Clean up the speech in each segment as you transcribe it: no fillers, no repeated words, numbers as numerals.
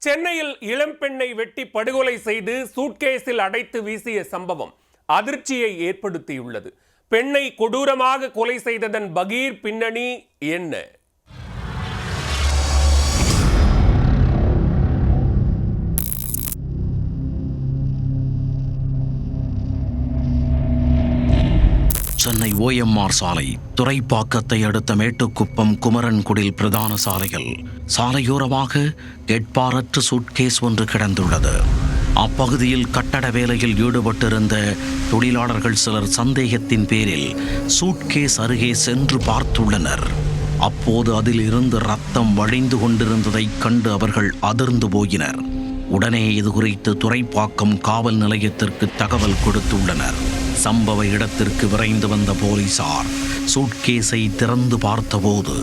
சென்னையில் இளம்பெண்ணை வெட்டி படுகொலை செய்து சூட்கேஸில் அடைத்து வீசிய சம்பவம் அதிர்ச்சியை ஏற்படுத்தியுள்ளது. பெண்ணை கொடூரமாக கொலை செய்ததன் பகீர் பின்னணி என்ன? சென்னை OMR சாலை துறைப்பாக்கத்தை அடுத்த மேட்டுக்குப்பம் குமரன்குடில் பிரதான சாலையில் சாலையோரமாக கேட்பாரற்று சூட்கேஸ் ஒன்று கிடந்துள்ளது. அப்பகுதியில் கட்டட வேலையில் ஈடுபட்டிருந்த தொழிலாளர்கள் சிலர் சந்தேகத்தின் பேரில் சூட்கேஸ் அருகே சென்று பார்த்துள்ளனர். அப்போது அதில் இருந்து ரத்தம் வழிந்து கொண்டிருந்ததைக் கண்டு அவர்கள் அதிர்ந்து போயினர். உடனே இது குறித்து துறைப்பாக்கம் காவல் நிலையத்திற்கு தகவல் கொடுத்துள்ளனர். சம்பவ இடத்திற்கு விரைந்து வந்த போலீசார் சூட்கேஸை திறந்து பார்த்தபோது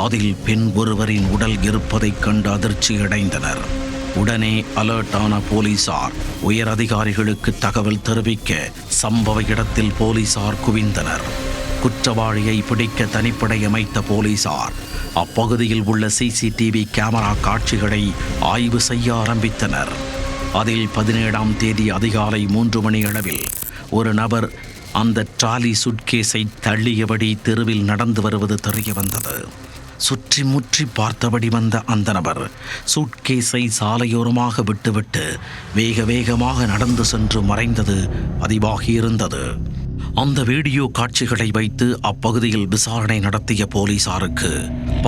அதில் பெண் ஒருவரின் உடல் இருப்பதைக் கண்டு அதிர்ச்சியடைந்தனர். உடனே அலர்ட்டான போலீசார் உயர் அதிகாரிகளுக்கு தகவல் தெரிவிக்க சம்பவ இடத்தில் போலீசார் குவிந்தனர். குற்றவாளியை பிடிக்க தனிப்படை அமைத்த போலீசார் அப்பகுதியில் உள்ள CCTV கேமரா காட்சிகளை ஆய்வு செய்ய ஆரம்பித்தனர். அதில் 17ஆம் தேதி அதிகாலை 3 மணி அளவில் ஒரு நபர் அந்த ட்ராலி சுட்கேஸை தள்ளியபடி தெருவில் நடந்து வருவது தெரிய வந்தது. சுற்றி முற்றி பார்த்தபடி வந்த அந்த நபர் சூட்கேஸை சாலையோரமாக விட்டுவிட்டு வேக வேகமாக நடந்து சென்று மறைந்தது பதிவாகியிருந்தது. அந்த வீடியோ காட்சிகளை வைத்து அப்பகுதியில் விசாரணை நடத்திய போலீசாருக்கு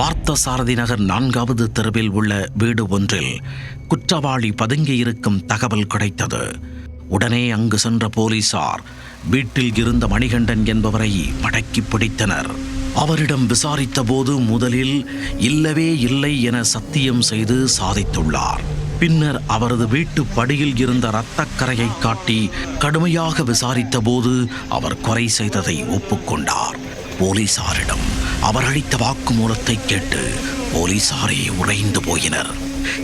பார்த்தசாரதி நகர் 4வது தெருவில் உள்ள வீடு ஒன்றில் குற்றவாளி பதுங்கியிருக்கும் தகவல் கிடைத்தது. உடனே அங்கு சென்ற போலீசார் வீட்டில் இருந்த மணிகண்டன் என்பவரை மடக்கி பிடித்தனர். அவரிடம் விசாரித்த போது முதலில் இல்லவே இல்லை என சத்தியம் செய்து சாதித்துள்ளார். பின்னர் அவரது வீட்டு படியில் இருந்த இரத்தக்கரையை காட்டி கடுமையாக விசாரித்த போது அவர் கொலை செய்ததை ஒப்புக்கொண்டார். போலீசாரிடம் அவர் அளித்த வாக்குமூலத்தை கேட்டு போலீசாரே உறைந்து போயினர்.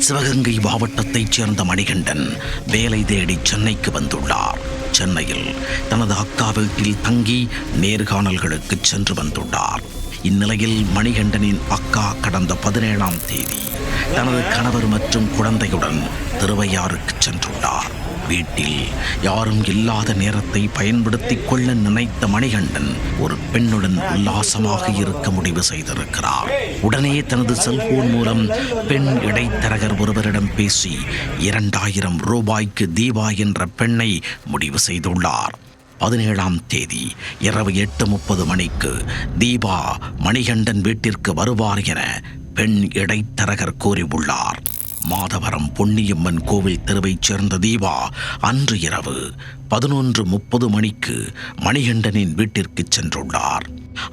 சிவகங்கை மாவட்டத்தைச் சேர்ந்த மணிகண்டன் வேலை தேடி சென்னைக்கு வந்துள்ளார். சென்னையில் தனது அக்கா வீட்டில் தங்கி நேர்காணல்களுக்கு சென்று வந்துள்ளார். இந்நிலையில் மணிகண்டனின் அக்கா கடந்த 17ஆம் தேதி தனது கணவர் மற்றும் குழந்தையுடன் திருவையாறுக்கு சென்றுள்ளார். வீட்டில் யாரும் இல்லாத நேரத்தை பயன்படுத்திக் கொள்ள நினைத்த மணிகண்டன் ஒரு பெண்ணுடன் உல்லாசமாக இருக்க முடிவு செய்திருக்கிறார். உடனே தனது செல்போன் மூலம் பெண் இடைத்தரகர் ஒருவரிடம் பேசி 2000 ரூபாய்க்கு தீபா என்ற பெண்ணை முடிவு செய்துள்ளார். 17ஆம் தேதி இரவு 8:30 மணிக்கு தீபா மணிகண்டன் வீட்டிற்கு வருவார் என பெண் இடைத்தரகர் கூறியுள்ளார். மாதவரம் பொன்னியம்மன் கோவில் தெருவைச் சேர்ந்த தீபா அன்று இரவு 11:30 மணிக்கு மணிகண்டனின் வீட்டிற்கு சென்றுள்ளார்.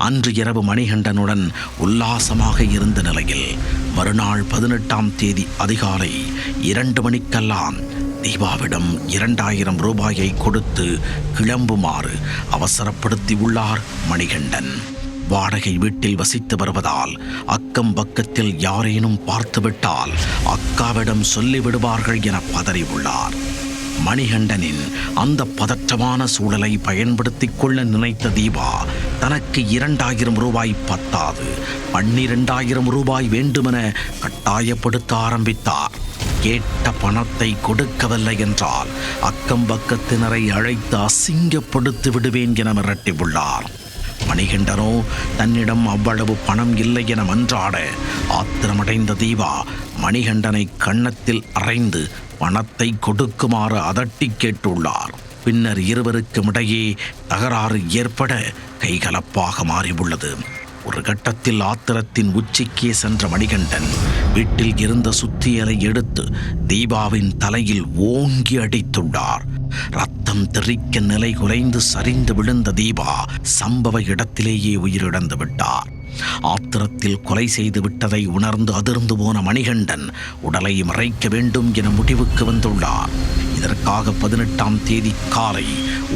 அன்று இரவு மணிகண்டனுடன் உல்லாசமாக இருந்த நிலையில் மறுநாள் 18ஆம் தேதி அதிகாலை 2 மணிக்கெல்லாம் தீபாவிடம் 2000 ரூபாயை கொடுத்து கிளம்புமாறு அவசரப்படுத்தி உள்ளார் மணிகண்டன். வாடகை வீட்டில் வசித்து வருவதால் அக்கம் பக்கத்தில் யாரேனும் பார்த்துவிட்டால் அக்காவிடம் சொல்லிவிடுவார்கள் என பதறி உள்ளார். மணிகண்டனின் அந்த பதற்றமான சூழலை பயன்படுத்திக் கொள்ள நினைத்த தீபா தனக்கு 2000 ரூபாய் பத்தாது 12000 ரூபாய் வேண்டுமென கட்டாயப்படுத்த ஆரம்பித்தார். கேட்ட பணத்தை கொடுக்கவில்லை என்றால் அக்கம் பக்கத்தினரை அழைத்து அசிங்கப்படுத்தி விடுவேன் என மிரட்டியுள்ளார். மணிகண்டனோ தன்னிடம் அவ்வளவு பணம் இல்லை என மன்றாட ஆத்திரமடைந்த தீபா மணிகண்டனை கன்னத்தில் அறைந்து பணத்தை கொடுக்குமாறு அதட்டி கேட்டுள்ளார். பின்னர் இருவருக்கும் இடையே தகராறு ஏற்பட கைகலப்பாக மாறியுள்ளது. ஒரு கட்டத்தில் ஆத்திரத்தின் உச்சிக்கே சென்ற மணிகண்டன் வீட்டில் இருந்த சுத்தியலை எடுத்து தீபாவின் தலையில் ஓங்கி அடித்துள்ளார். ரத்தம் தெறிக்க நிலை குலைந்து சரிந்து விழுந்த தீபா சம்பவ இடத்திலேயே உயிரிழந்து விட்டார். ஆத்திரத்தில் கொலை செய்து விட்டதை உணர்ந்து அதிர்ந்து போன மணிகண்டன் உடலை மறைக்க வேண்டும் என முடிவுக்கு வந்துள்ளார். இதற்காக 18ஆம் தேதி காலை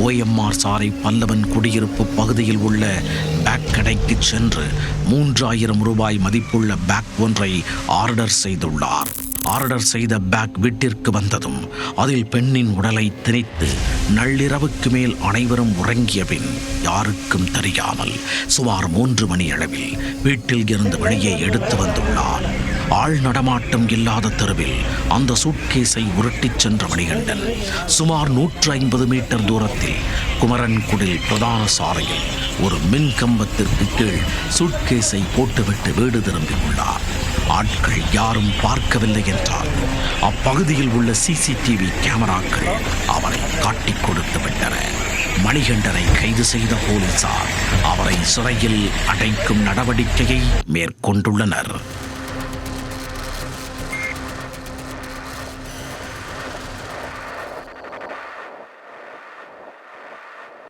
OMR சாலை பல்லவன் குடியிருப்பு பகுதியில் உள்ள பேக் கடைக்கு சென்று 3000 ரூபாய் மதிப்புள்ள பேக் ஒன்றை ஆர்டர் செய்துள்ளார். ஆர்டர் செய்த பேக் வீட்டிற்கு வந்ததும் அதில் பெண்ணின் உடலை திணித்து நள்ளிரவுக்கு மேல் அனைவரும் உறங்கிய பின் யாருக்கும் தெரியாமல் சுமார் 3 மணி அளவில் வீட்டில் இருந்து வெளியே எடுத்து வந்துள்ளார். ஆள் நடமாட்டம் இல்லாத தெருவில் அந்த சூட்கேஸை உருட்டிச் சென்ற மணிகண்டன் சுமார் 150 மீட்டர் தூரத்தில் குமரன்குடில் பிரதான சாலையில் ஒரு மின் கம்பத்திற்கு கீழ் சூட்கேஸை போட்டுவிட்டு வீடு திரும்பியுள்ளார். ஆட்கள் யாரும் பார்க்கவில்லை என்றால் அப்பகுதியில் உள்ள CCTV கேமராக்கள் அவரை காட்டிக் கொடுத்து விட்டன. மணிகண்டனை கைது செய்த போலீசார் அவரை சிறையில் அடைக்கும் நடவடிக்கையை மேற்கொண்டுள்ளனர்.